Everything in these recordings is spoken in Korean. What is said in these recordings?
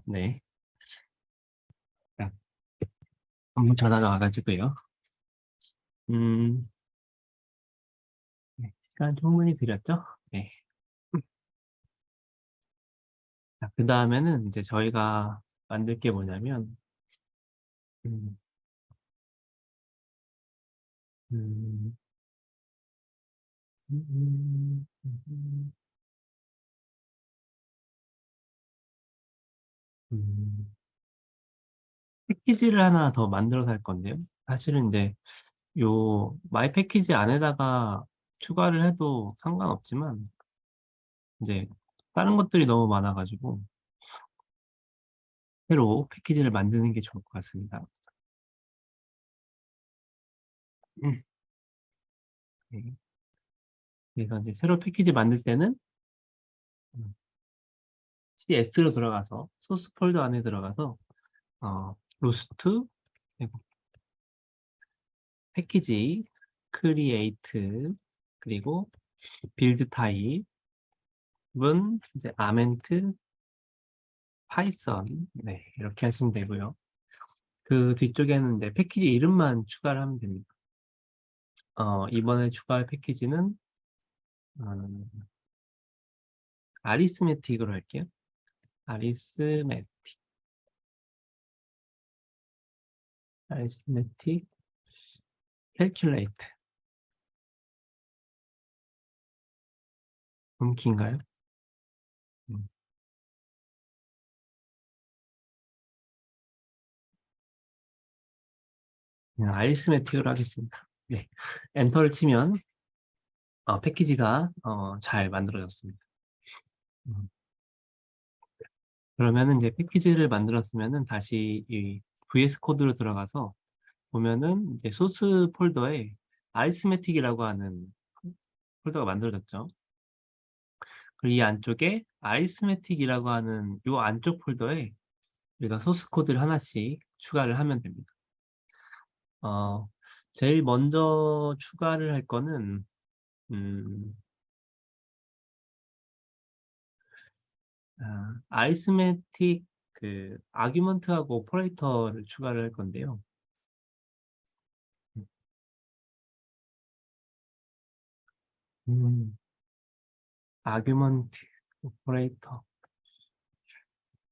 네. 자, 업무 전화가 와가지고요. 음, 네. 시간 충분히 드렸죠? 네. 자, 그 다음에는 이제 저희가 만들 게 뭐냐면, 음, 음, 음, 음, 음, 패키지를 하나 더 만들어서 할 건데요. 사실은 이제 요 마이 패키지 안에다가 추가를 해도 상관없지만, 이제 다른 것들이 너무 많아가지고, 새로 패키지를 만드는 게 좋을 것 같습니다. 음, 네. 그래서 이제 새로 패키지 만들 때는 음, CS로 들어가서 소스 폴더 안에 들어가서 로스트 그리고 패키지 크리에이트 그리고 빌드 타입은 이제 아멘트 파이썬 네 이렇게 하시면 되고요. 그 뒤쪽에는 이제 패키지 이름만 추가를 하면 됩니다. 이번에 추가할 패키지는 음, 아리스메틱으로 할게요. 아리스메틱 아리스메틱 캘큘레이트 너무 긴가요? 음, 그냥 아리스메틱으로 하겠습니다. 네. 엔터를 치면 패키지가 잘 만들어졌습니다. 음, 그러면은 이제 패키지를 만들었으면은 다시 이 VS 코드로 들어가서 보면은 이제 소스 폴더에 아리스메틱이라고 하는 폴더가 만들어졌죠. 그리고 이 안쪽에 아리스메틱이라고 하는 이 안쪽 폴더에 우리가 소스 코드를 하나씩 추가를 하면 됩니다. 어, 제일 먼저 추가를 할 거는 음, 아리스메틱 그 아규먼트하고 오퍼레이터를 추가를 할 건데요. 음, 아규먼트 오퍼레이터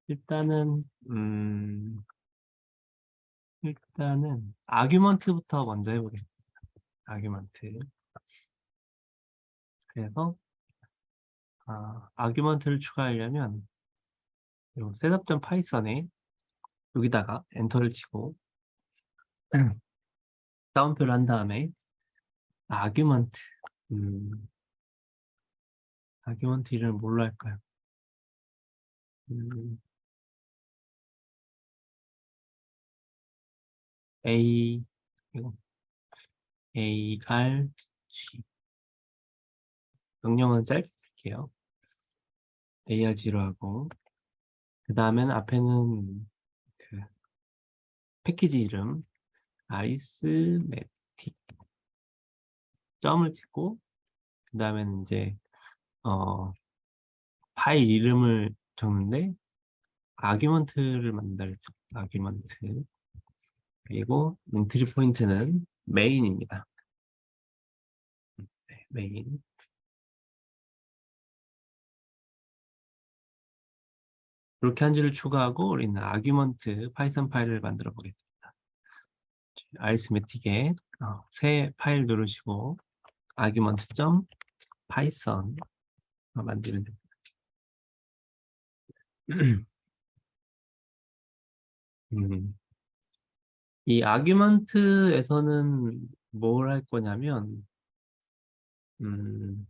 일단은 일단은 아규먼트부터 먼저 해보겠습니다. 아규먼트 그래서 아규먼트를 추가하려면 요 셋업.파이썬에 여기다가 엔터를 치고 다운표를 한 다음에 아규먼트 음, 아규먼트 이름을 뭘로 할까요? 음, A 이거 ARG 명령은 짧게 쓸게요. ARG로 하고 그 다음에는 앞에는 그 패키지 이름 아이스메틱 점을 찍고 그 다음에는 이제 어, 파일 이름을 적는데 아규먼트를 만든다 그랬죠. 아규먼트 그리고 인트리 포인트는 메인입니다. 네, 메인 이렇게 한 줄을 추가하고 우리는 아규먼트 파이썬 파일을 만들어 보겠습니다. 아리스메틱에 새 파일 누르시고 아규먼트 파이썬 만들면 됩니다. 음, 이 아규먼트에서는 뭘 할 거냐면 음,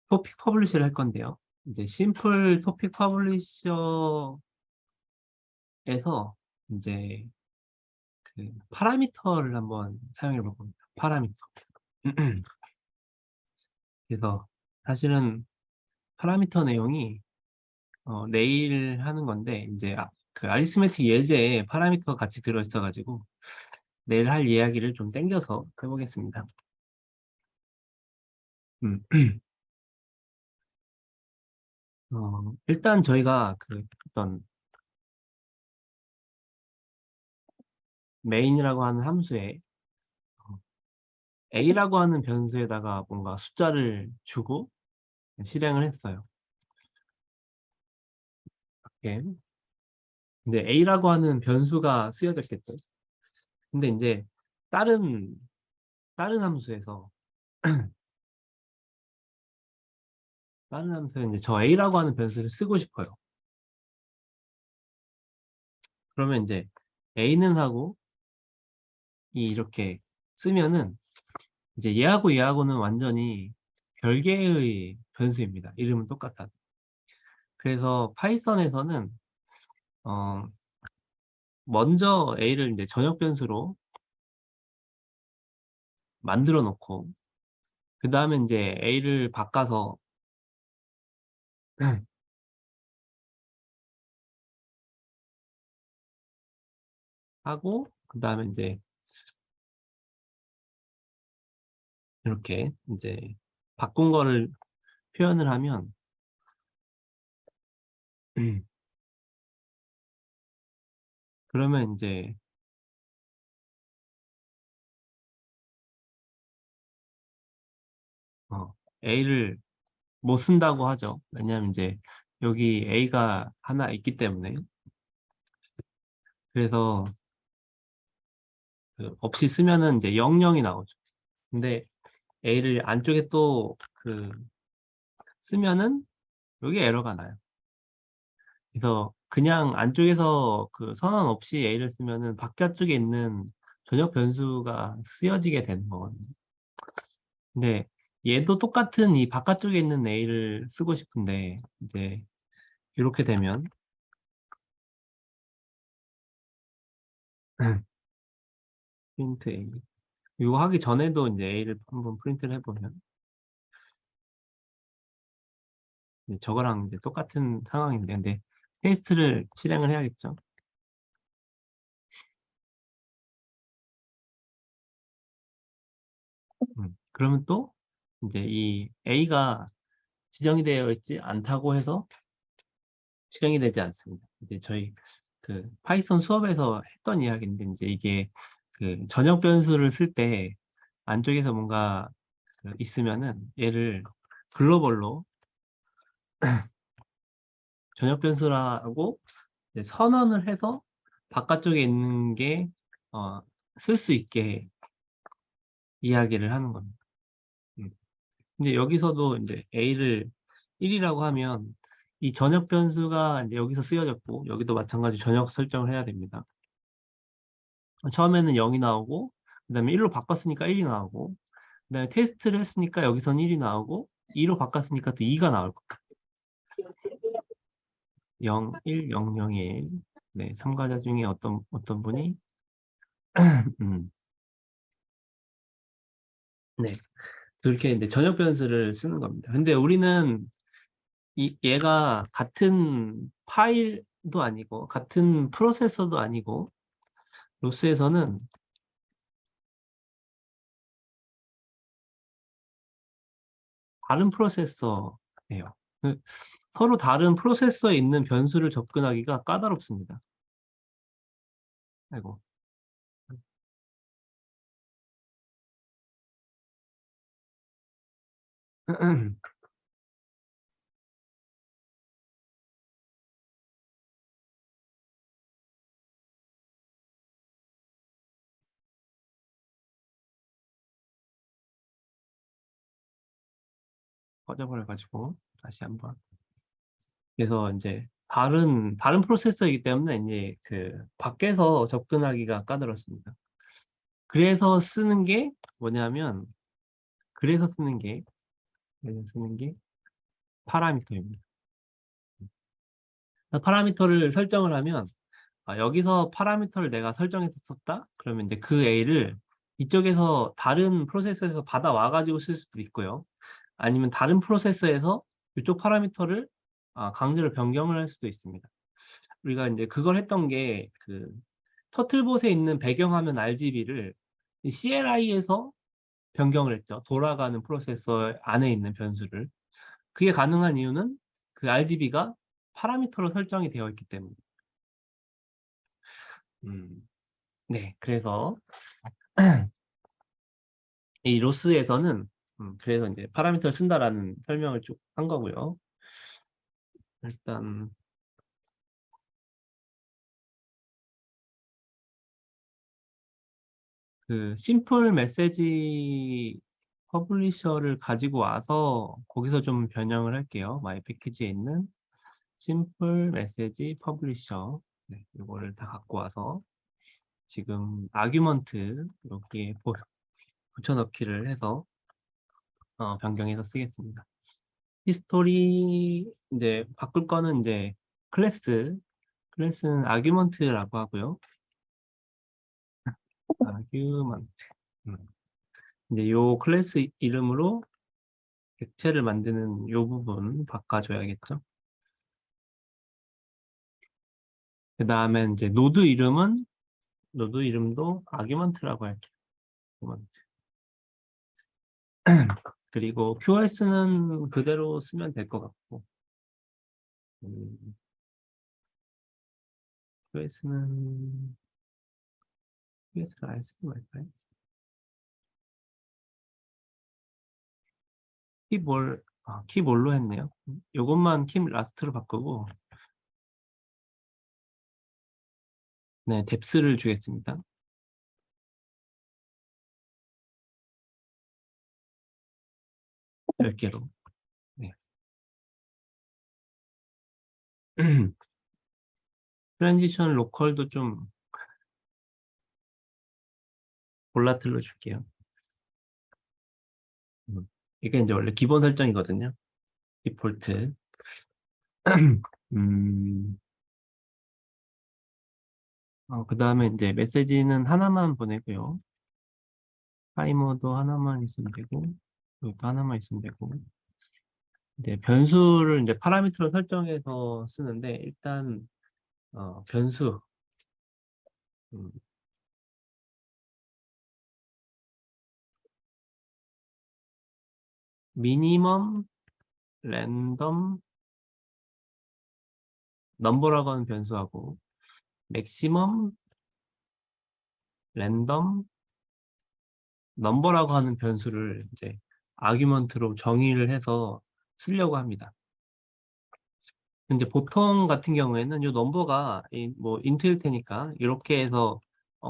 토픽 퍼블리셔를 할 건데요. 이제 심플 토픽 퍼블리셔에서 이제 그 파라미터를 한번 사용해 볼 겁니다. 파라미터. 그래서 사실은 파라미터 내용이 내일 하는 건데 이제 그 아리스메틱 예제에 파라미터가 같이 들어있어 가지고 내일 할 이야기를 좀 땡겨서 해보겠습니다. 음, 일단 저희가 그 어떤 main이라고 하는 함수에 어, a라고 하는 변수에다가 뭔가 숫자를 주고 실행을 했어요. 예. 근데 a라고 하는 변수가 쓰여졌겠죠. 근데 이제 다른 함수에서 다른 함수에 이제 저 a라고 하는 변수를 쓰고 싶어요. 그러면 이제 a는 하고 이렇게 쓰면은 이제 얘하고는 완전히 별개의 변수입니다. 이름은 똑같아도. 그래서 파이썬에서는 어 먼저 a를 이제 전역 변수로 만들어 놓고 그 다음에 이제 a를 바꿔서 하고 그 다음에 이제 이렇게 이제 바꾼 거를 표현을 하면 그러면 이제 a를 못 쓴다고 하죠. 왜냐하면 이제 여기 a가 하나 있기 때문에. 그래서 그 없이 쓰면은 이제 00이 나오죠. 근데 a를 안쪽에 또 그 쓰면은 여기 에러가 나요. 그래서 그냥 안쪽에서 그 선언 없이 a를 쓰면은 바깥쪽에 있는 전역 변수가 쓰여지게 되는 거거든요. 근데 얘도 똑같은 이 바깥쪽에 있는 a를 쓰고 싶은데 이제 이렇게 되면 프린트 a 이거 하기 전에도 이제 a를 한번 프린트를 해보면 이제 저거랑 이제 똑같은 상황인데 근데 테스트를 실행을 해야겠죠. 그러면 또 이제 이 a가 지정이 되어 있지 않다고 해서 실행이 되지 않습니다. 이제 저희 그 파이썬 수업에서 했던 이야기인데 이제 이게 그 전역 변수를 쓸 때 안쪽에서 뭔가 그 있으면은 얘를 글로벌로 전역 변수라고 이제 선언을 해서 바깥쪽에 있는 게 쓸 수 있게 이야기를 하는 겁니다. 근데 여기서도 이제 a를 1이라고 하면 이 전역 변수가 이제 여기서 쓰여졌고 여기도 마찬가지 전역 설정을 해야 됩니다. 처음에는 0이 나오고 그 다음에 1로 바꿨으니까 1이 나오고 그 다음에 테스트를 했으니까 여기선 1이 나오고 2로 바꿨으니까 또 2가 나올 거예요. 0, 1, 0, 0, 1. 네, 참가자 중에 어떤 분이 음, 네, 그렇게 이제 전역 변수를 쓰는 겁니다. 근데 우리는 얘가 같은 파일도 아니고 같은 프로세서도 아니고 로스에서는 다른 프로세서예요. 서로 다른 프로세서에 있는 변수를 접근하기가 까다롭습니다. 아이고. 꺼져버려가지고 다시 한번. 그래서 이제 다른 프로세서이기 때문에 이제 그 밖에서 접근하기가 까다롭습니다. 그래서 쓰는 게 뭐냐면 그래서 쓰는 게 그래서 쓰는 게 파라미터입니다. 파라미터를 설정을 하면 여기서 파라미터를 내가 설정해서 썼다? 그러면 이제 그 A를 이쪽에서 다른 프로세서에서 받아와 가지고 쓸 수도 있고요. 아니면 다른 프로세서에서 이쪽 파라미터를 강제로 변경을 할 수도 있습니다. 우리가 이제 그걸 했던 게 그 터틀봇에 있는 배경화면 RGB를 CLI에서 변경을 했죠. 돌아가는 프로세서 안에 있는 변수를. 그게 가능한 이유는 그 RGB가 파라미터로 설정이 되어 있기 때문에. 네, 그래서 이 로스에서는 그래서 이제 파라미터를 쓴다라는 설명을 쭉 한 거고요. 일단 그 심플 메시지 퍼블리셔를 가지고 와서 거기서 좀 변형을 할게요. 마이 패키지에 있는 심플 메시지 퍼블리셔, 네, 이거를 다 갖고 와서 지금 아규먼트 여기에 붙여넣기를 해서 변경해서 쓰겠습니다. 히스토리 이제 바꿀 거는 이제 클래스는 아규먼트라고 하고요. 아규먼트. 이제 요 클래스 이름으로 객체를 만드는 요 부분 바꿔줘야겠죠. 그 다음에 이제 노드 이름도 아규먼트라고 할게요. 아규먼트. 그리고 QoS는 그대로 쓰면 될 것 같고, QoS를 아예 쓰지 말까요? 키 뭘로 했네요. 요것만 키 라스트로 바꾸고, 네, 뎁스를 주겠습니다. 10개로. 네. 트랜지션 로컬도 좀 볼라틀로 줄게요. 이게 이제 원래 기본 설정이거든요. 디폴트. 그 다음에 이제 메시지는 하나만 보내고요. 타이머도 하나만 있으면 되고, 이것도 하나만 있으면 되고. 이제 변수를 이제 파라미터로 설정해서 쓰는데, 일단, 변수. 음, 미니멈 랜덤 넘버라고 하는 변수하고, 맥시멈 랜덤 넘버라고 하는 변수를 이제 아규먼트로 정의를 해서 쓰려고 합니다. 근데 보통 같은 경우에는 이 넘버가 뭐 인트일 테니까 이렇게 해서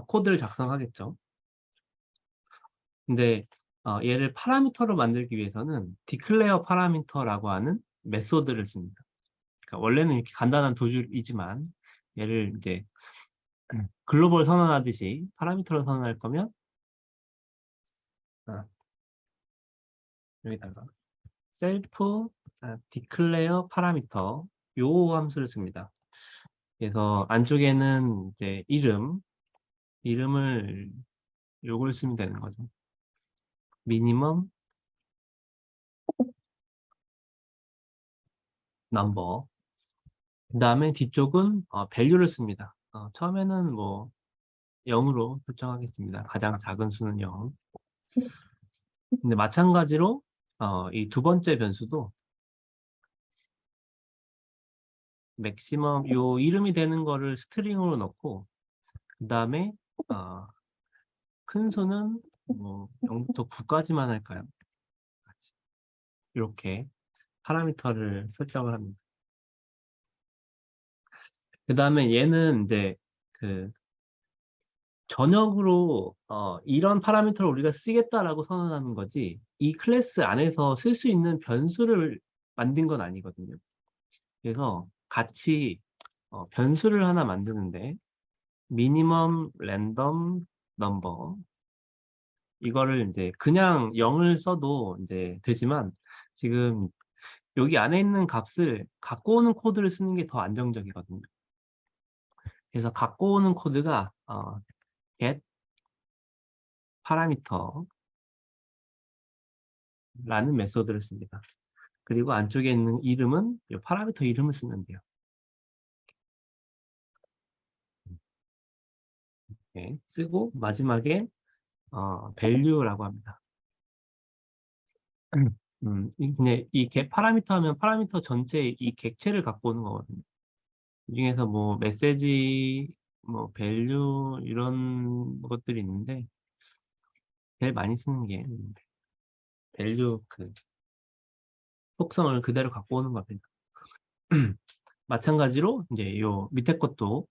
코드를 작성하겠죠. 근데 얘를 파라미터로 만들기 위해서는 디클레어 파라미터라고 하는 메소드를 씁니다. 그러니까 원래는 이렇게 간단한 두 줄이지만 얘를 이제 글로벌 선언하듯이 파라미터로 선언할 거면 어, 여기다가 셀프 디클레어 파라미터 요 함수를 씁니다. 그래서 안쪽에는 이제 이름을 요걸 쓰면 되는 거죠. 미니멈 넘버. 그 다음에 뒤쪽은 value를 씁니다. 처음에는 뭐 0으로 설정하겠습니다. 가장 작은 수는 0. 근데 마찬가지로 이 두 번째 변수도 맥시멈 요 이름이 되는 거를 스트링으로 넣고 그 다음에 큰 수는 뭐 0부터 9까지만 할까요? 이렇게 파라미터를 설정을 합니다. 그 다음에 얘는 이제 그 전역으로 이런 파라미터를 우리가 쓰겠다라고 선언하는 거지 이 클래스 안에서 쓸 수 있는 변수를 만든 건 아니거든요. 그래서 같이 변수를 하나 만드는데 미니멈 랜덤 넘버 이거를 이제 그냥 0을 써도 이제 되지만 지금 여기 안에 있는 값을 갖고 오는 코드를 쓰는 게 더 안정적이거든요. 그래서 갖고 오는 코드가 get 파라미터라는 메소드를 씁니다. 그리고 안쪽에 있는 이름은 이 파라미터 이름을 쓰면 돼요. 네, 쓰고 마지막에 value라고 합니다. 근데 이 get 파라미터 하면 파라미터 전체 이 객체를 갖고 오는 거거든요. 이 중에서 뭐 메시지, 뭐 밸류 이런 것들이 있는데 제일 많이 쓰는 게 밸류 그 속성을 그대로 갖고 오는 겁니다. 마찬가지로 이제 요 밑에 것도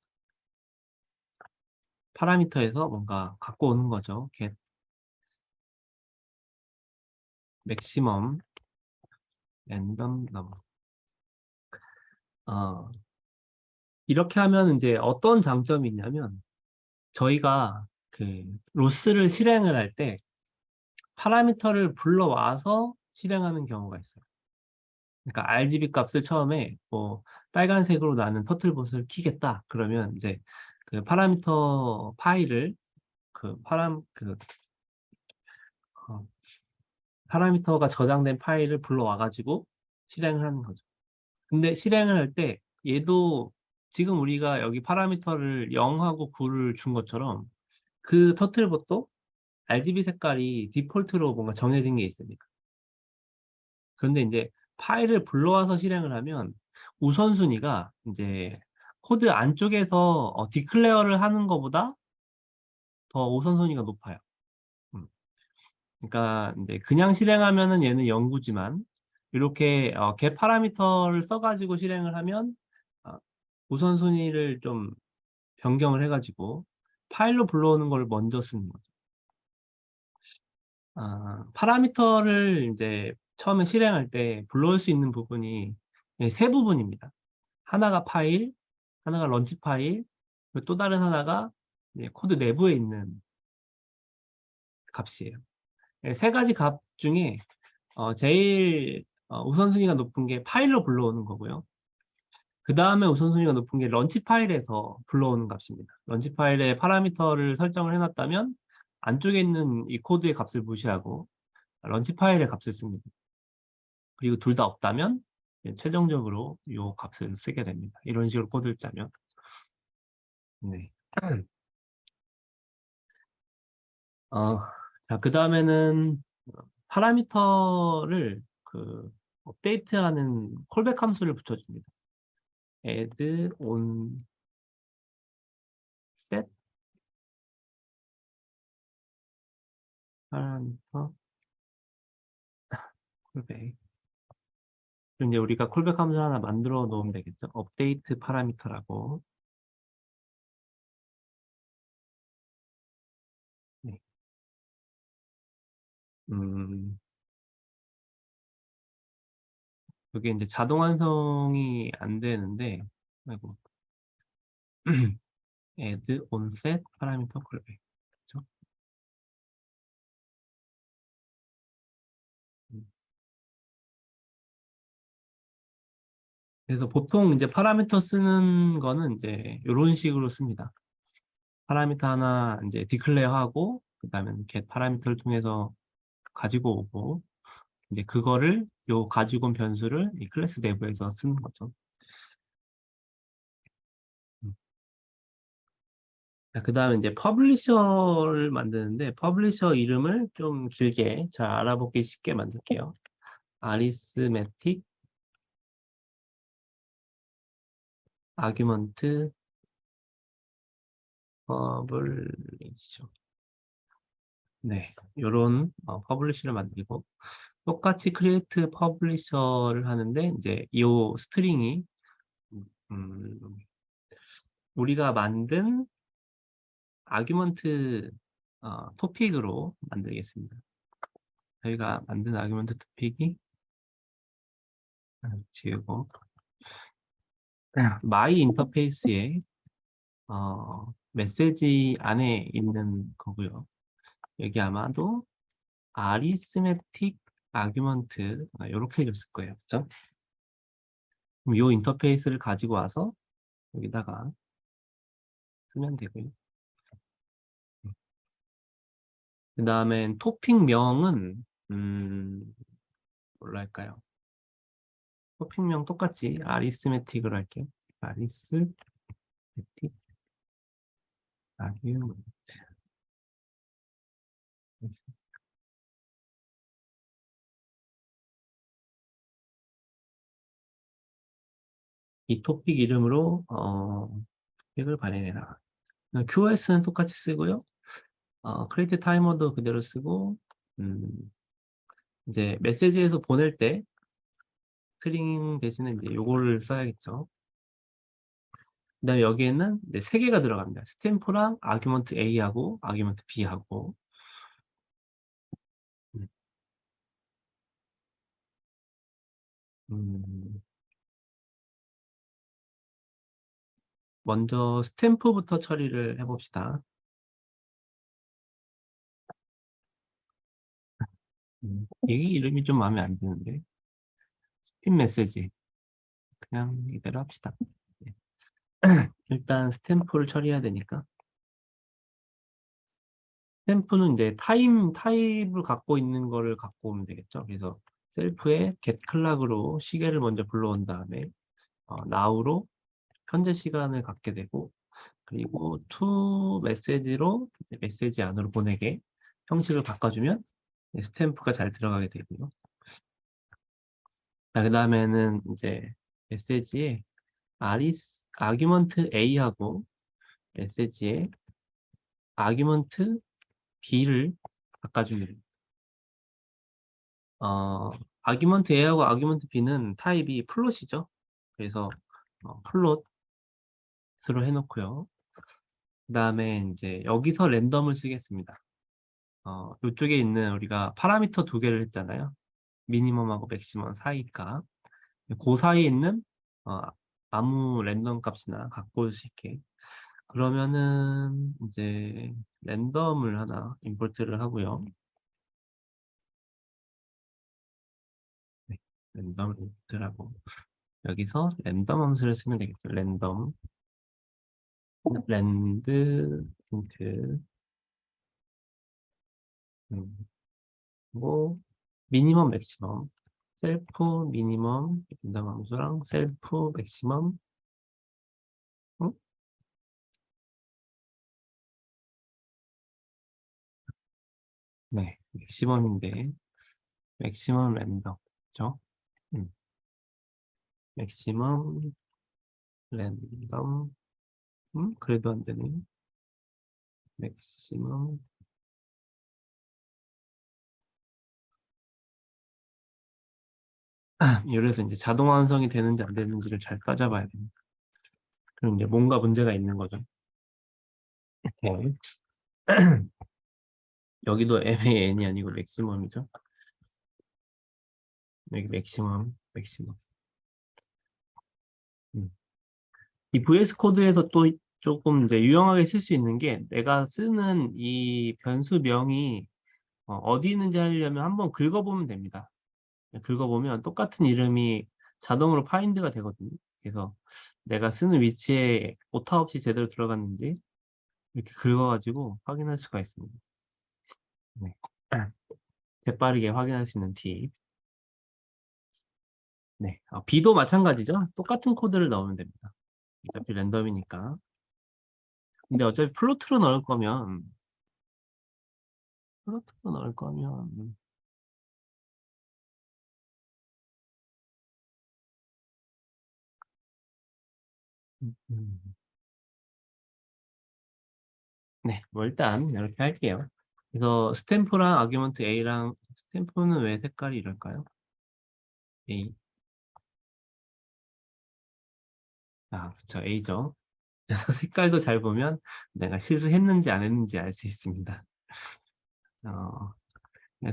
파라미터에서 뭔가 갖고 오는 거죠. get maximum random number. 이렇게 하면 이제 어떤 장점이 있냐면 저희가 그 로스를 실행을 할 때 파라미터를 불러와서 실행하는 경우가 있어요. 그러니까 RGB 값을 처음에 뭐 빨간색으로 나는 터틀봇을 키겠다. 그러면 이제 그 파라미터 파일을 그 어, 파라미터가 저장된 파일을 불러와가지고 실행을 하는 거죠. 근데 실행을 할 때 얘도 지금 우리가 여기 파라미터를 0하고 9를 준 것처럼 그 터틀봇도 RGB 색깔이 디폴트로 뭔가 정해진 게 있습니다. 그런데 이제 파일을 불러와서 실행을 하면 우선순위가 이제 코드 안쪽에서 디클레어를 하는 것보다 더 우선순위가 높아요. 음. 그러니까 이제 그냥 실행하면은 얘는 0구지만 이렇게 get 파라미터를 써가지고 실행을 하면 어, 우선순위를 좀 변경을 해가지고 파일로 불러오는 걸 먼저 쓰는 거죠. 파라미터를 이제 처음에 실행할 때 불러올 수 있는 부분이 세 부분입니다. 하나가 파일, 하나가 런치 파일, 그리고 또 다른 하나가 이제 코드 내부에 있는 값이에요. 세 가지 값 중에 제일 우선순위가 높은 게 파일로 불러오는 거고요. 그 다음에 우선순위가 높은 게 런치 파일에서 불러오는 값입니다. 런치 파일에 파라미터를 설정을 해놨다면 안쪽에 있는 이 코드의 값을 무시하고 런치 파일의 값을 씁니다. 그리고 둘 다 없다면 최종적으로 이 값을 쓰게 됩니다. 이런 식으로 코드를 짜면. 네. 어, 자, 그 다음에는 파라미터를 그 업데이트하는 콜백 함수를 붙여줍니다. add on set 파라미터 콜백. 그럼 이제 우리가 콜백 함수 하나 만들어 놓으면 되겠죠. 업데이트 파라미터라고. 네. 음, 여기 이제 자동 완성이 안 되는데, 아이고. add on set 파라미터 콜백. 그렇죠? 음. 그래서 보통 이제 파라미터 쓰는 거는 이제 이런 식으로 씁니다. 파라미터 하나 이제 디클레어 하고, 그 다음에 get 파라미터를 통해서 가지고 오고, 이제 그거를 요 가지고 온 변수를 이 클래스 내부에서 쓰는 거죠. 그 다음에 이제 퍼블리셔를 만드는데, 퍼블리셔 이름을 좀 길게 잘 알아보기 쉽게 만들게요. 아리스메틱 아규먼트 퍼블리셔. 네, 요런 퍼블리셔를 만들고, 똑같이 크리에이트 퍼블리셔를 하는데, 이제 이 스트링이 음, 우리가 만든 아규먼트 토픽으로 만들겠습니다. 저희가 만든 아규먼트 토픽이 지우고 마이 인터페이스에 메시지 안에 있는 거고요. 여기 아마도 아리스메틱 아규먼트 이렇게 줬을 거예요. 그죠? 그럼 이 인터페이스를 가지고 와서 여기다가 쓰면 되고요. 그 다음에 토픽명은 뭘로 할까요? 토픽명 똑같이 아리스메틱으로 할게요. 아리스메틱 아규먼트. 이 토픽 이름으로 픽을 발행해라. QoS는 똑같이 쓰고요. 크리에이트 타이머도 그대로 쓰고, 이제 메시지에서 보낼 때 스트링 대신에 이제 요거를 써야겠죠. 그다음에 여기에는 이제 세 개가 들어갑니다. 스탬프랑 아규먼트 A하고 아규먼트 B하고. 음, 음, 먼저 스탬프부터 처리를 해봅시다. 이 이름이 좀 마음에 안 드는데. 스핀 메시지. 그냥 이대로 합시다. 네. 일단 스탬프를 처리해야 되니까. 스탬프는 이제 타입을 갖고 있는 거를 갖고 오면 되겠죠. 그래서 셀프에 get 클락으로 시계를 먼저 불러온 다음에 now로 현재 시간을 갖게 되고, 그리고 to 메시지로 메시지 안으로 보내게 형식을 바꿔주면 스탬프가 잘 들어가게 되고요. 그 다음에는 이제 메시지에 아규먼트 A하고 메시지에 아규먼트 B를 바꿔주는 아규먼트 A하고 아규먼트 B는 타입이 플롯이죠. 그래서 플롯으로 해놓고요. 그 다음에 이제 여기서 랜덤을 쓰겠습니다. 이쪽에 있는 우리가 파라미터 두 개를 했잖아요. 미니멈하고 맥시멈 사이가. 그 사이에 있는 어, 아무 랜덤 값이나 갖고 올 수 있게. 그러면은 이제 랜덤을 하나 임포트를 하고요. 네, 랜덤을 임포트를 하고 여기서 랜덤 함수를 쓰면 되겠죠. 랜덤 랜드 인트 뭐 미니멈 맥시멈 셀프 미니멈 랜덤 함수랑 셀프 맥시멈 응? 네, 맥시멈인데 맥시멈 랜덤 그죠? 음, 맥시멈 랜덤 그래도 안 되네. 맥시멈 이래서 이제 자동 완성이 되는지 안 되는지를 잘 따져봐야 됩니다. 그럼 이제 뭔가 문제가 있는 거죠. 네. 여기도 MAN이 아니고 맥시멈이죠. 여기 맥시멈. 음. 이 VS 코드에서 또 조금 이제 유용하게 쓸 수 있는 게 내가 쓰는 이 변수명이 어디 있는지 하려면 한번 긁어보면 됩니다. 긁어보면 똑같은 이름이 자동으로 파인드가 되거든요. 그래서 내가 쓰는 위치에 오타 없이 제대로 들어갔는지 이렇게 긁어가지고 확인할 수가 있습니다. 네. 재빠르게 확인할 수 있는 팁. 네. B도 마찬가지죠. 똑같은 코드를 넣으면 됩니다. 어차피 랜덤이니까. 근데 어차피 플로트로 넣을 거면, 음. 네. 뭐 일단 이렇게 할게요. 그래서 스탬프랑 아규먼트 A랑 스탬프는 왜 색깔이 이럴까요? A. 그쵸. A죠. 그래서 색깔도 잘 보면 내가 실수했는지 안 했는지 알 수 있습니다. 어,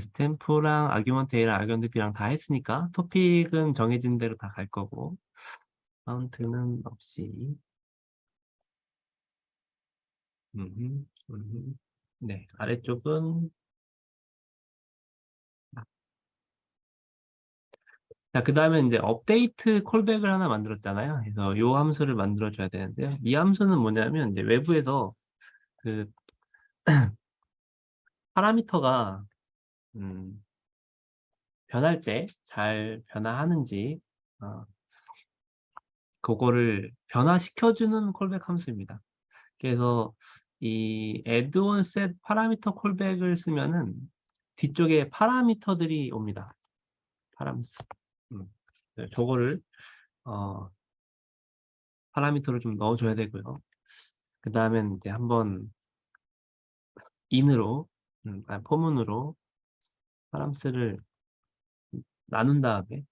스탬프랑 아규먼트 A랑 아규먼트 B랑 다 했으니까 토픽은 정해진 대로 다 갈 거고 카운트는 없이 음, 네, 아래쪽은 자, 그 다음에 이제 업데이트 콜백을 하나 만들었잖아요. 그래서 요 함수를 만들어 줘야 되는데요. 이 함수는 뭐냐면 이제 외부에서 그 파라미터가 음, 변할 때 잘 변화하는지 그거를 변화시켜주는 콜백 함수입니다. 그래서 이 add on set 파라미터 콜백을 쓰면은 뒤쪽에 파라미터들이 옵니다. 파라미스. 네, 저거를 파라미터를 좀 넣어줘야 되고요. 그 다음에 이제 한번 in으로, 포문으로 파람스를 나눈 다음에,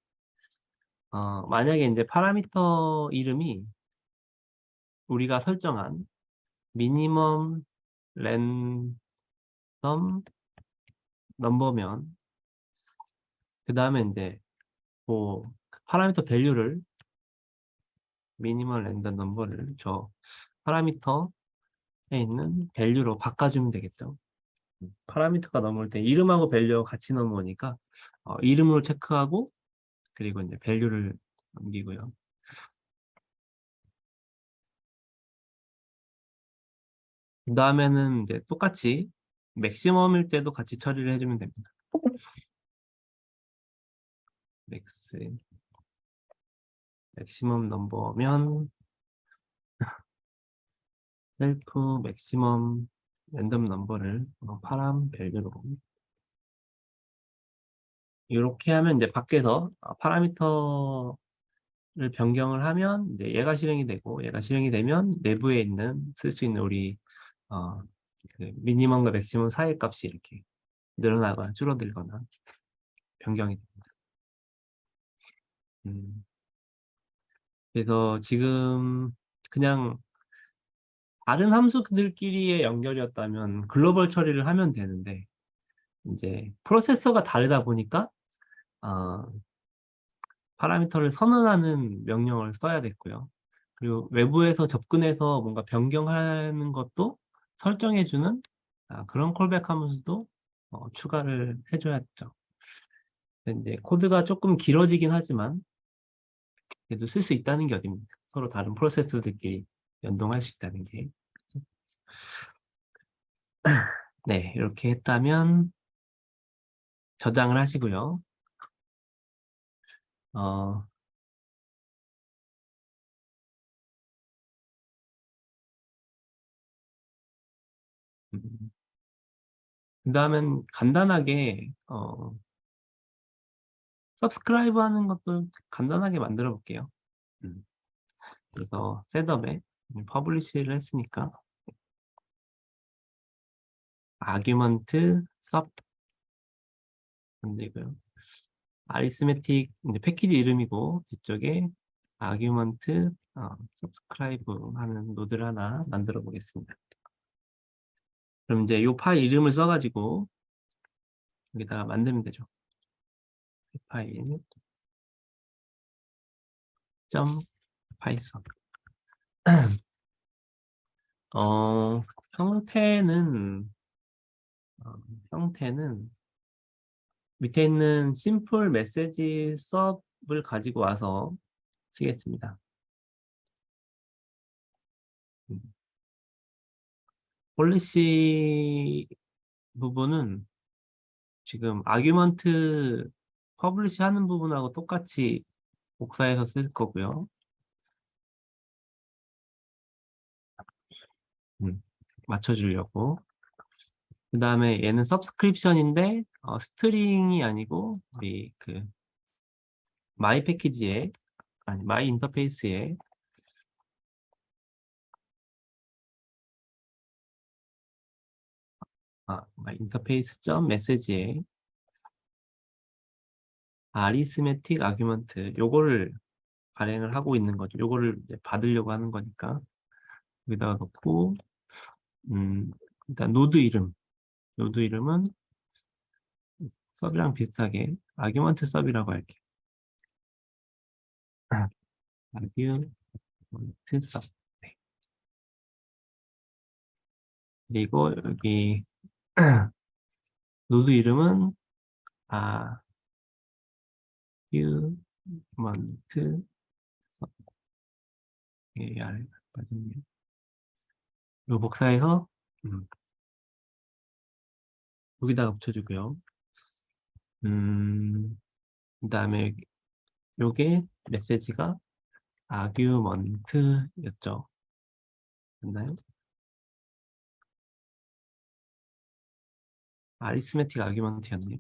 만약에 이제 파라미터 이름이 우리가 설정한 미니멈 랜덤 넘버면, 그 다음에 이제 뭐 파라미터 밸류를 미니멈 랜덤 넘버를 저 파라미터에 있는 밸류로 바꿔주면 되겠죠. 파라미터가 넘을 때 이름하고 밸류가 같이 넘어오니까 이름으로 체크하고 그리고 이제 밸류를 넘기고요. 그 다음에는 이제 똑같이 맥시멈일 때도 같이 처리를 해주면 됩니다. 맥시멈 넘버면 셀프 맥시멈 랜덤 넘버를 파람 밸류로 이렇게 하면 이제 밖에서 파라미터를 변경을 하면 이제 얘가 실행이 되고 얘가 실행이 되면 내부에 있는 쓸 수 있는 우리 그 미니멈과 맥시멈 사이 값이 이렇게 늘어나거나 줄어들거나 변경이 됩니다. 그래서 지금 그냥 다른 함수들끼리의 연결이었다면 글로벌 처리를 하면 되는데 이제 프로세서가 다르다 보니까 어, 파라미터를 선언하는 명령을 써야 됐고요. 그리고 외부에서 접근해서 뭔가 변경하는 것도 설정해주는 그런 콜백 함수도 추가를 해줘야죠. 이제 코드가 조금 길어지긴 하지만 그래도 쓸 수 있다는 게 어딥니까? 서로 다른 프로세스들끼리 연동할 수 있다는 게. 네, 이렇게 했다면 저장을 하시고요. 어, 그 다음엔 간단하게 서브스크라이브 하는 것도 간단하게 만들어 볼게요. 음, 그래서 셋업에 퍼블리시를 했으니까 아규먼트 서브 만들고요. 아리스메틱 이제 패키지 이름이고 뒤쪽에 아규먼트 서브스크라이브 하는 노드를 하나 만들어 보겠습니다. 그럼 이제 이 파일 이름을 써가지고 여기다가 만들면 되죠. 파일 점 파이썬. 어, 형태는 어, 형태는 밑에 있는 심플 메시지 서브를 가지고 와서 쓰겠습니다. 폴리시 부분은 지금 아규먼트 퍼블리시 하는 부분하고 똑같이 복사해서 쓸 거고요. 맞춰주려고. 그 다음에 얘는 서브스크립션인데 스트링이 아니고 우리 그 마이 패키지에 아니 마이 인터페이스에 마이 인터페이스 점 메시지에 아리스메틱 아규먼트 요거를 발행을 하고 있는 거죠. 요거를 이제 받으려고 하는 거니까 여기다가 놓고 일단 노드 이름은 서브랑 비슷하게 아규먼트 서브라고 할게요. 아규먼트 서브. 네. 그리고 여기 노드 이름은 아규먼트 서브. 아래 빠졌네요. 요 복사해서 여기다가 붙여주고요. 그 다음에 요게 메시지가 아규먼트였죠. 맞나요? 아리스메틱 아규먼트였네요.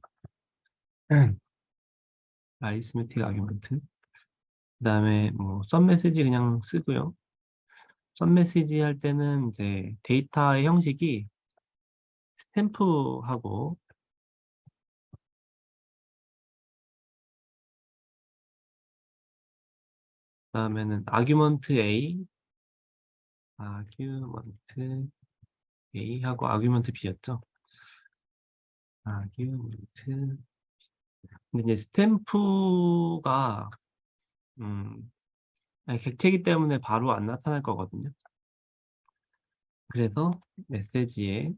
아리스메틱 아규먼트. 그 다음에 뭐 썸 메시지 그냥 쓰고요. 썸메시지 할 때는 이제 데이터의 형식이 스탬프하고 그다음에는 아규먼트 A하고 아규먼트 B였죠. 아규먼트. 근데 이제 스탬프가 객체이기 때문에 바로 안 나타날 거거든요. 그래서 메시지에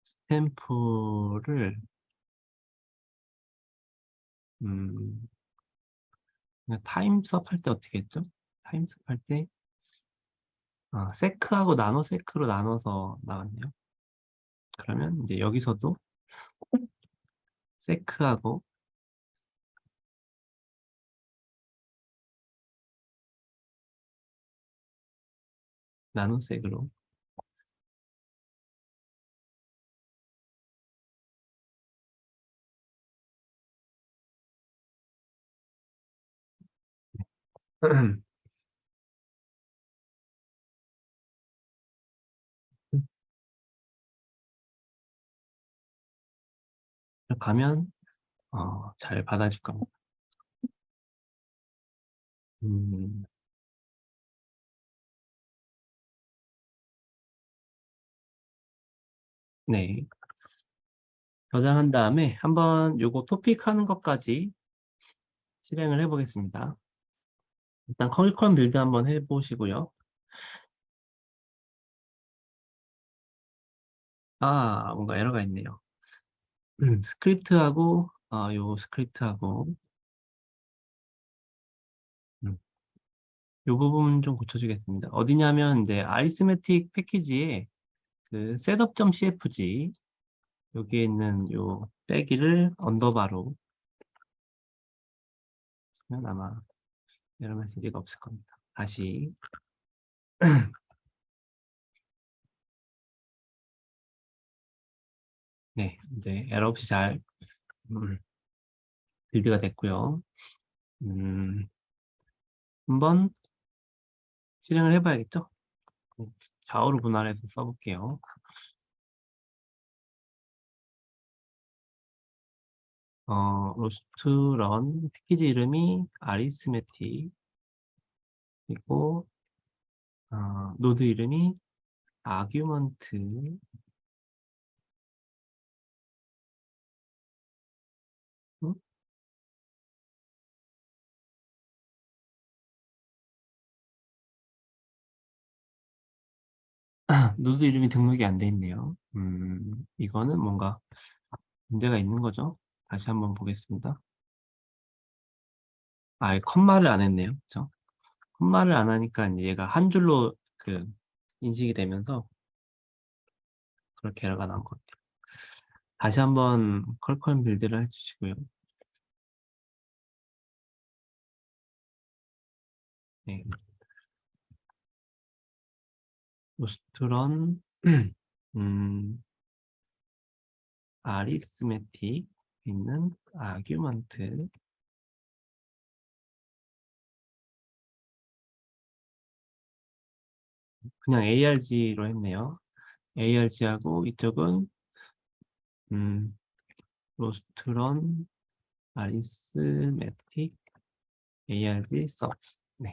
스탬프를 그냥 타임스업 할 때 어떻게 했죠? 타임스업 할 때 세크하고 나노세크로 나눠서 나왔네요. 그러면 이제 여기서도 세크하고 나노세크로 가면 잘 받아줄 겁니다. 음, 네. 저장한 다음에 한번 요거 토픽 하는 것까지 실행을 해보겠습니다. 일단 컬컴 빌드 한번 해보시고요. 뭔가 에러가 있네요. 스크립트하고, 요 스크립트하고, 음, 요 부분 좀 고쳐주겠습니다. 어디냐면, 이제, 아리스메틱 패키지에 그 setup.cfg, 여기에 있는 요 빼기를 언더바로 하면 아마 에러 메시지가 없을 겁니다. 다시, 네, 이제 에러 없이 잘, 음, 빌드가 됐고요. 음, 한번 실행을 해봐야겠죠? 좌우로 분할해서 써볼게요. 로스트런 패키지 이름이 아리스메틱 그리고 노드 이름이 아규먼트 음? 노드 이름이 등록이 안 돼 있네요. 이거는 뭔가 문제가 있는 거죠. 다시 한번 보겠습니다. 컴마를 안 했네요. 그쵸? 컴마를 안 하니까 이제 얘가 한 줄로 그 인식이 되면서 그렇게 에러가 나온 것 같아요. 다시 한번 컬컬 빌드를 해주시고요. 네. 로스트런 아리스메틱 있는 아규먼트 그냥 ARG로 했네요. ARG하고 이쪽은 로스트런 아리스메틱 ARG 서 네.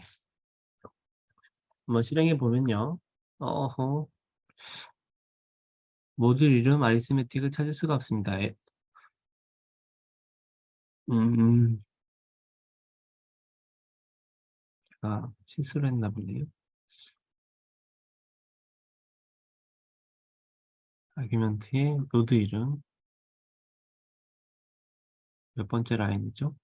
한번 실행해 보면요. 어허 모듈 이름 아리스메틱을 찾을 수가 없습니다. 음, 제가 실수를 했나 보네요. 아규먼트의 노드 이름 몇 번째 라인이죠?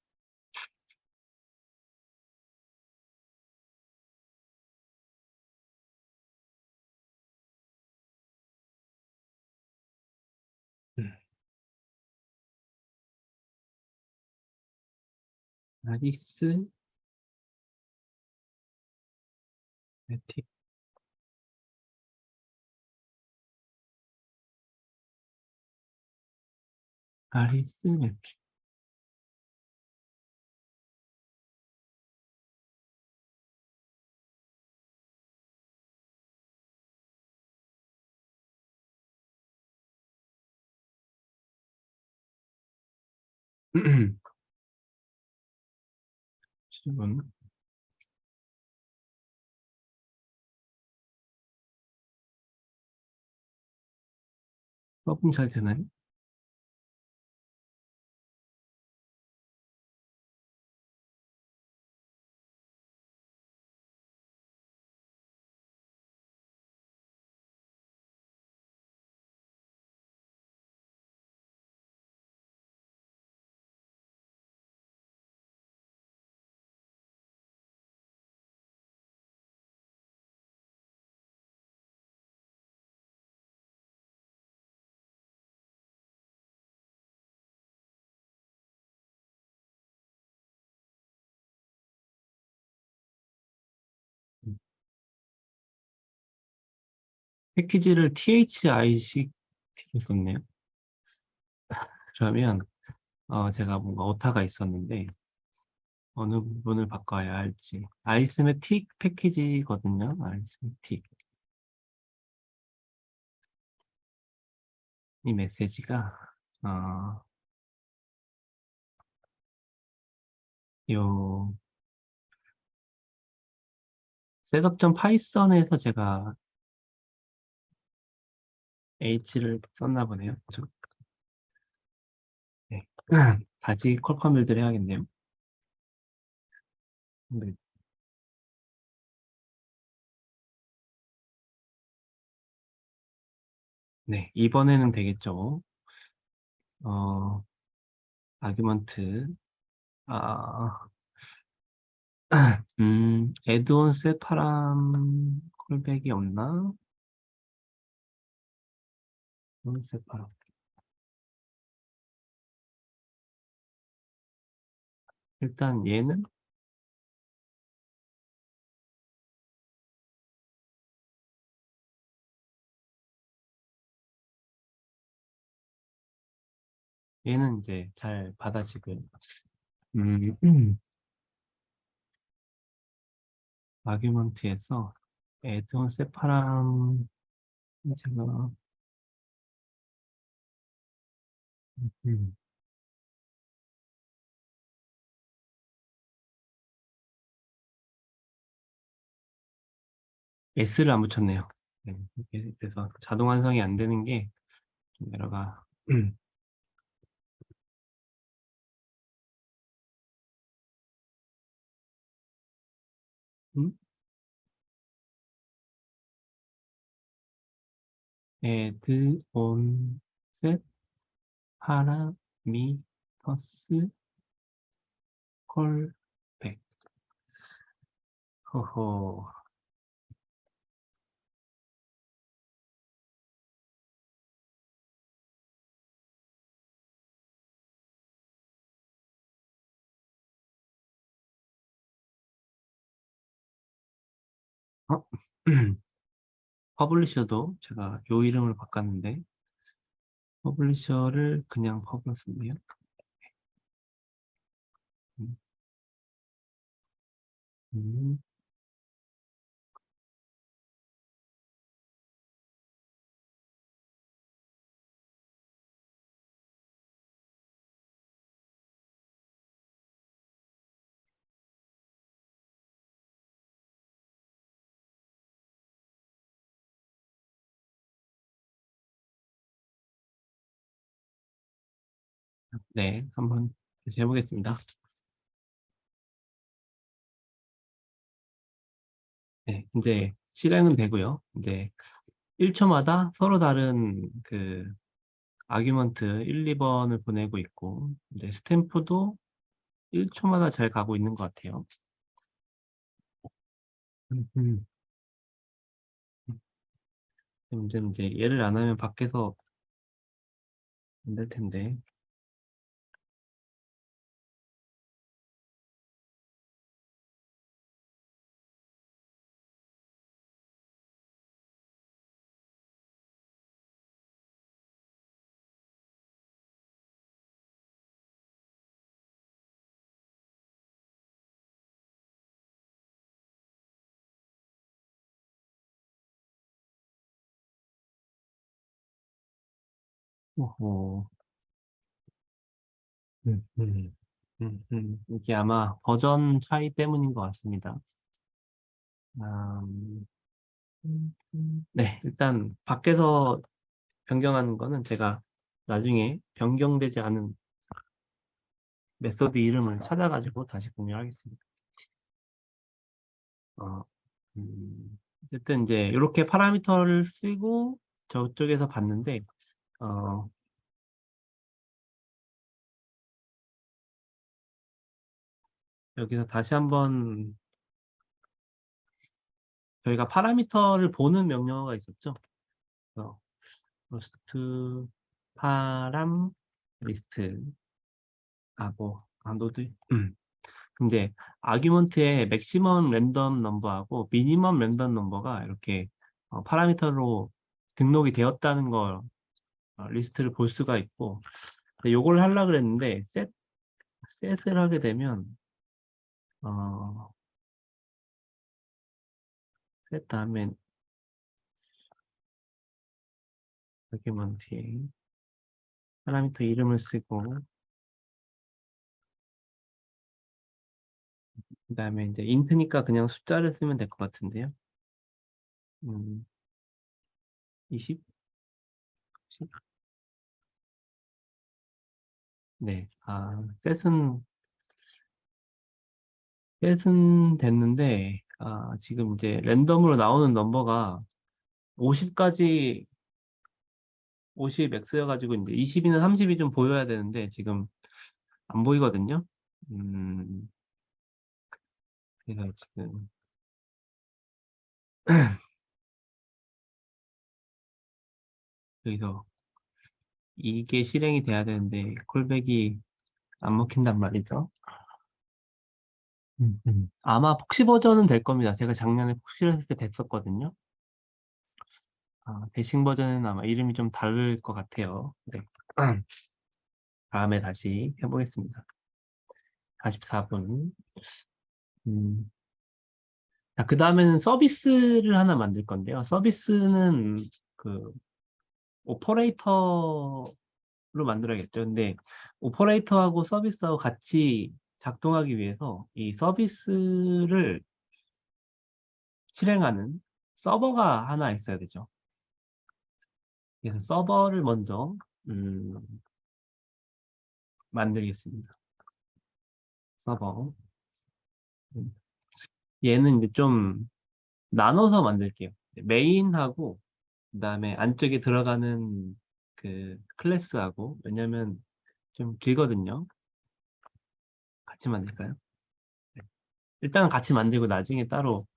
아리스메틱 아리스메틱 질문. 조금 잘 되나요? 패키지를 THIC로 썼네요. 그러면 제가 뭔가 오타가 있었는데 어느 부분을 바꿔야 할지. 아리스메틱 패키지거든요. 아리스메틱. 이 메시지가 어, 요 셋업.파이썬에서 제가 H를 썼나 보네요. 네. 다시 컬컴 빌드를 해야겠네요. 네. 네, 이번에는 되겠죠. 어, 아규먼트. 아, 애드온 세파람 콜백이 없나? 애드온 세파람. 일단 얘는 이제 잘 받아지고요. 음, 아규먼트에서 애드온 세파람 제가 음, S를 안 붙였네요. 네, 그래서 자동 완성이 안 되는 게 좀 여러가 음? 애드온 셋 파라미터스 콜백. 허허. 어? 퍼블리셔도 제가 요 이름을 바꿨는데 퍼블리셔를 그냥 퍼블렸네요. 음, 음, 네, 한번 다시 해보겠습니다. 네, 이제 실행은 되고요. 이제 1초마다 서로 다른 그 아규먼트 1, 2번을 보내고 있고 이제 스탬프도 1초마다 잘 가고 있는 것 같아요. 음, 음. 문제는 이제 얘를 안 하면 밖에서 안 될 텐데. 오호. 음, 음, 이게 아마 버전 차이 때문인 것 같습니다. 음, 네, 일단 밖에서 변경하는 거는 제가 나중에 변경되지 않은 메소드 이름을 찾아가지고 다시 공유하겠습니다. 어, 어쨌든 이제 이렇게 파라미터를 쓰고 저쪽에서 봤는데, 어, 여기서 다시 한번 저희가 파라미터를 보는 명령어가 있었죠. 그래서 로스트 파람 리스트 하고 노드 근데 아규먼트의 맥시멈 랜덤 넘버하고 미니멈 랜덤 넘버가 이렇게 파라미터로 등록이 되었다는 걸 리스트를 볼 수가 있고 요걸 하려고 그랬는데 셋을 하게 되면 어, 셋 다음에 아규먼트에 파라미터 이름을 쓰고 그 다음에 이제 인트니까 그냥 숫자를 쓰면 될 것 같은데요. 20? 10? 네. 셋은 됐는데, 지금 이제 랜덤으로 나오는 넘버가 50까지, 50 X여가지고 이제 20이나 30이 좀 보여야 되는데, 지금 안 보이거든요. 음, 제가 지금, 여기서 이게 실행이 돼야 되는데, 콜백이 안 먹힌단 말이죠. 아마 폭시 버전은 될 겁니다. 제가 작년에 폭시를 했을 때 됐었거든요. 대신 버전은 아마 이름이 좀 다를 것 같아요. 네. 다음에 다시 해보겠습니다. 44분. 그 다음에는 서비스를 하나 만들 건데요. 서비스는 그 오퍼레이터로 만들어야겠죠. 근데 오퍼레이터하고 서비스하고 같이 작동하기 위해서 이 서비스를 실행하는 서버가 하나 있어야 되죠. 그래서 서버를 먼저 음, 만들겠습니다. 서버. 음, 얘는 이제 좀 나눠서 만들게요. 메인하고 그다음에 안쪽에 들어가는 그 클래스하고 왜냐면 좀 길거든요. 같이 만들까요? 네. 일단은 같이 만들고 나중에 따로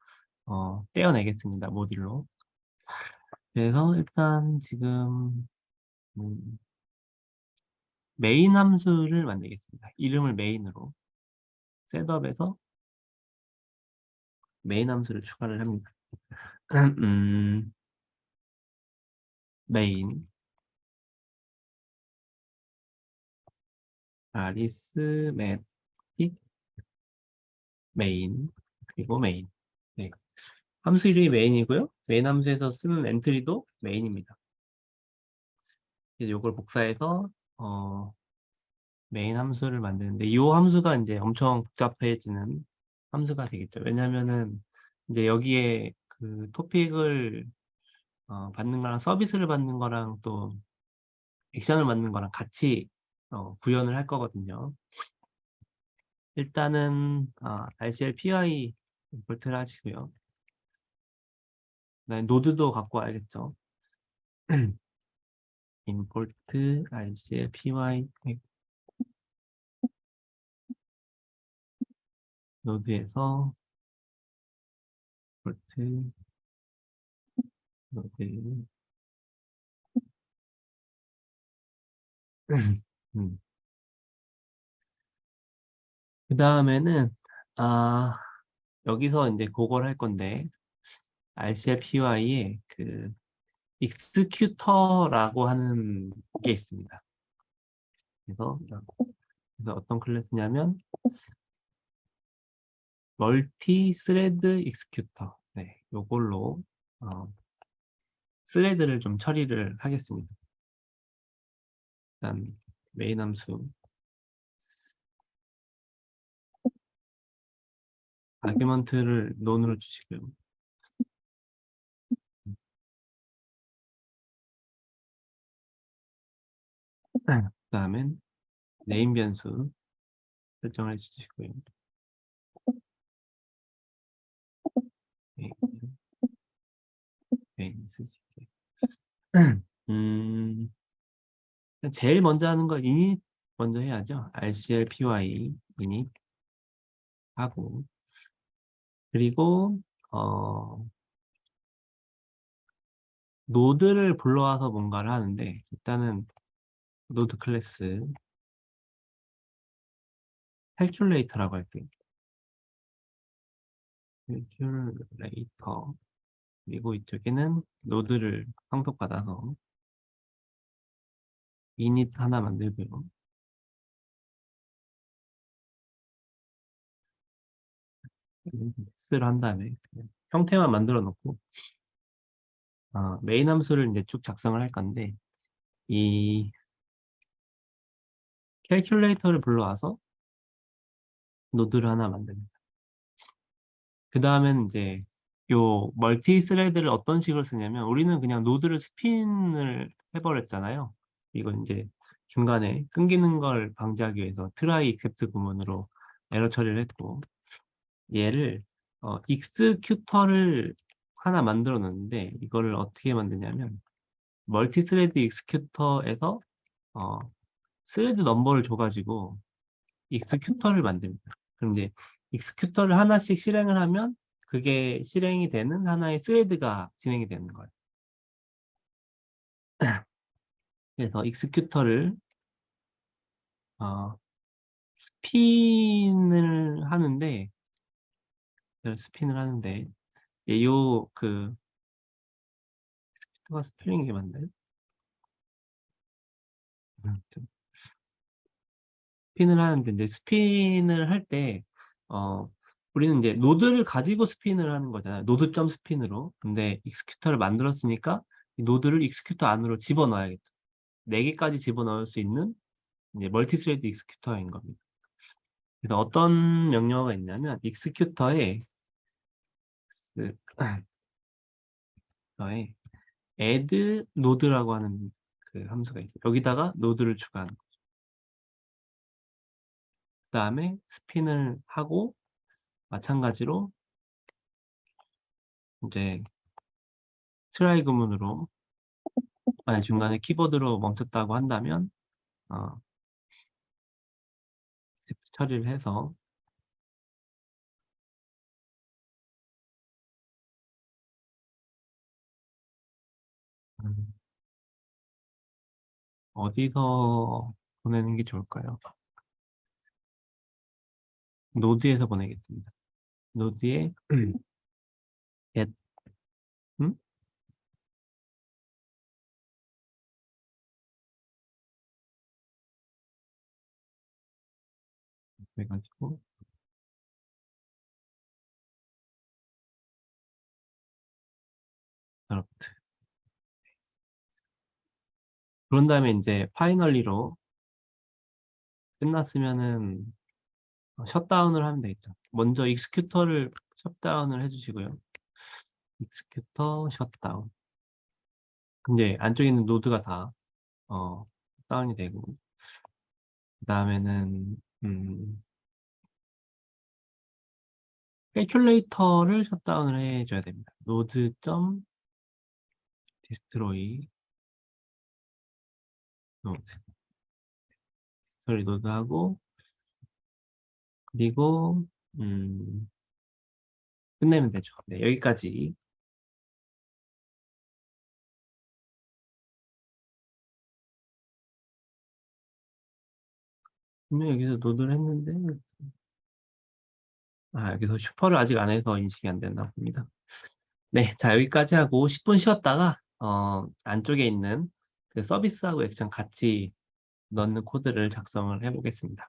떼어내겠습니다. 모듈로. 그래서 일단 지금 음, 메인 함수를 만들겠습니다. 이름을 메인으로 셋업에서 메인 함수를 추가를 합니다. 메인 아리스메틱 메인 그리고 메인. 네. 함수 이름이 메인이고요. 메인 함수에서 쓰는 엔트리도 메인입니다. 이제 이걸 복사해서 메인 함수를 만드는데 이 함수가 이제 엄청 복잡해지는 함수가 되겠죠. 왜냐면은 이제 여기에 그 토픽을 받는 거랑 서비스를 받는 거랑 또 액션을 받는 거랑 같이 구현을 할 거거든요. 일단은 RCL PY 임포트를 하시고요. 그다음에 노드도 갖고 와야겠죠. import RCL PY 노드에서 import 노드 음. 그 다음에는 여기서 이제 그걸 할 건데 RCLPY에 그 익스큐터라고 하는 게 있습니다. 그래서 어떤 클래스냐면 멀티 스레드 익스큐터. 네, 요걸로 스레드를 좀 처리를 하겠습니다. 일단 메인 함수 아규먼트를 논으로 주시고요. 그다음엔 네임 변수 설정해 주시고요. 네, 네, 쓰시게. 음, 제일 먼저 하는 거 init 먼저 해야죠. rclpy init 하고, 그리고 노드를 불러와서 뭔가를 하는데, 일단은 노드 클래스 calculator라고 할게요. calculator. 그리고 이쪽에는 노드를 상속받아서 init 하나 만들고요. 를 한 다음에 그냥 형태만 만들어 놓고 메인 함수를 이제 쭉 작성을 할 건데, 이 캘큘레이터를 불러와서 노드를 하나 만듭니다. 그 다음엔 이제 요 멀티 스레드를 어떤 식으로 쓰냐면, 우리는 그냥 노드를 스핀을 해버렸잖아요. 이건 이제 중간에 끊기는 걸 방지하기 위해서 try except 구문으로 에러 처리를 했고, 얘를 익스큐터를 하나 만들어 놨는데, 이거를 어떻게 만드냐면 멀티 스레드 익스큐터에서 스레드 넘버를 줘가지고 익스큐터를 만듭니다. 그럼 이제 익스큐터를 하나씩 실행을 하면 그게 실행이 되는 하나의 스레드가 진행이 되는 거예요. 그래서 익스큐터를 스핀을 하는데, 요그 익스큐터가 스펠링이 맞나요? 스핀을 하는데, 이제 스핀을 할 때, 우리는 이제 노드를 가지고 스핀을 하는 거잖아요. 노드.점 스핀으로. 근데 익스큐터를 만들었으니까 이 노드를 익스큐터 안으로 집어넣어야겠죠. 4개까지 집어넣을 수 있는 이제 멀티스레드 익스큐터인 겁니다. 그래서 어떤 명령어가 있냐면, 익스큐터에 그, add 노드라고 하는 그 함수가 있어요. 여기다가 노드를 추가하는 거죠. 그 다음에 스핀을 하고, 마찬가지로 이제 트라이 구문으로, 만약 중간에 키보드로 멈췄다고 한다면 처리를 해서 음, 어디서 보내는 게 좋을까요? 노드에서 보내겠습니다. 노드에 get 음? 해가지고 interrupt. 그런 다음에 이제 파이널리로 끝났으면은 셧다운을 하면 되겠죠. 먼저 익스큐터를 셧다운을 해주시고요. 익스큐터 셧다운. 근데 안쪽에 있는 노드가 다 다운이 되고, 그 다음에는 calculator를 셧다운을 해줘야 됩니다. node.destroy node. destroy node 하고, 그리고 끝내면 되죠. 네, 여기까지. 분명 여기서 노드를 했는데, 여기서 슈퍼를 아직 안 해서 인식이 안 됐나 봅니다. 네, 자, 여기까지 하고 10분 쉬었다가 안쪽에 있는 그 서비스하고 액션 같이 넣는 코드를 작성을 해보겠습니다.